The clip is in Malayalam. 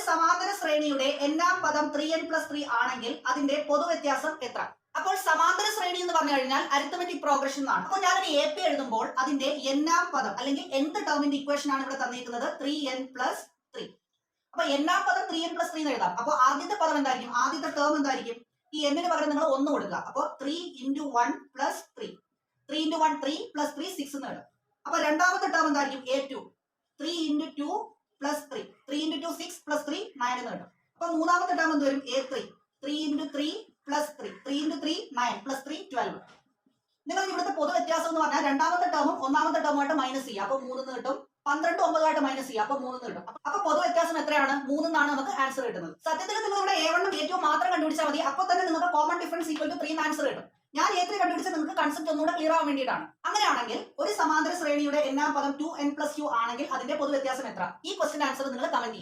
സമാന്തര ശ്രേണിയുടെ എന്നാം പദം 3n+3 ആണെങ്കിൽ അതിന്റെ പൊതുവ്യത്യാസം എത്ര? അപ്പോൾ സമാന്തര ശ്രേണി എന്ന് പറഞ്ഞു കഴിഞ്ഞാൽ അരിത്തമെറ്റിക് പ്രോഗ്രഷൻ എന്നാണ്. അപ്പോൾ ഞാനൊരു AP എഴുതുമ്പോൾ അതിന്റെ എന്നാം പദം അല്ലെങ്കിൽ nth ടേമിന്റെ ഇക്വേഷൻ ആണ് ഇവിടെ തന്നിരിക്കുന്നത് 3n+3. അപ്പൊ എന്നാം പദം 3n+3 എന്ന് എഴുതാം. അപ്പോൾ ആദ്യത്തെ പദം എന്തായിരിക്കും? ആദ്യത്തെ ടേം എന്തായിരിക്കും? ഈ എന്നിന് പകരം നിങ്ങൾ 1 കൊടുക്കുക. അപ്പോൾ 3 × 1 + 3. 3 × 1 3 + 3 6 എന്ന് എഴുതാം. അപ്പൊ രണ്ടാമത്തെ ടേം എന്തായിരിക്കും? A2. 3 × 2 + 3. 3 × 2 6 + 3 9 എന്ന് എഴുതാം. അപ്പൊ മൂന്നാമത്തെ ടേം എന്ത് വരും? A3. 3 × 3 + 3. 3 × 3 9 + 3 12. നിങ്ങൾ ഇവിടുത്തെ പൊതു വ്യത്യാസം എന്ന് പറഞ്ഞാൽ രണ്ടാമത്തെ ടേമും ഒന്നാമത്തെ ടേമുമായിട്ട് മൈനസ് ചെയ്യുക. അപ്പൊ 3 എന്ന് കിട്ടും. 12 9 മൈനസ് ചെയ്യുക. അപ്പൊ 3 എന്ന് കിട്ടും. അപ്പൊ പൊതു വ്യത്യാസം എത്രയാണ്? 3 എന്നാണ് നമുക്ക് ആൻസർ കിട്ടുന്നത്. സത്യത്തിൽ നിങ്ങൾ ഇവിടെ A1 ഉം A2 മാത്രം കണ്ടുപിടിച്ചാൽ മതി. അപ്പൊ തന്നെ നിങ്ങൾക്ക് കോമൺ ഡിഫറൻസ് = 3 ആൻസർ കിട്ടും. ഞാൻ A3 കണ്ടുപിടിച്ചാൽ നിങ്ങൾക്ക് കൺസെപ്റ്റ് ഒന്നുകൂടെ ക്ലിയർ ആവാൻ വേണ്ടിയിട്ടാണ്. അങ്ങനെയാണെങ്കിൽ ഒരു സമാന്തര ശ്രേണിയുടെ എന്നാം പദം 2n+2 ആണെങ്കിൽ അതിന്റെ പൊതു വ്യത്യാസം എത്ര? ഈ ക്വസ്റ്റ്യൻ ആൻസർ നിങ്ങൾ കമന്റ് ചെയ്യുക.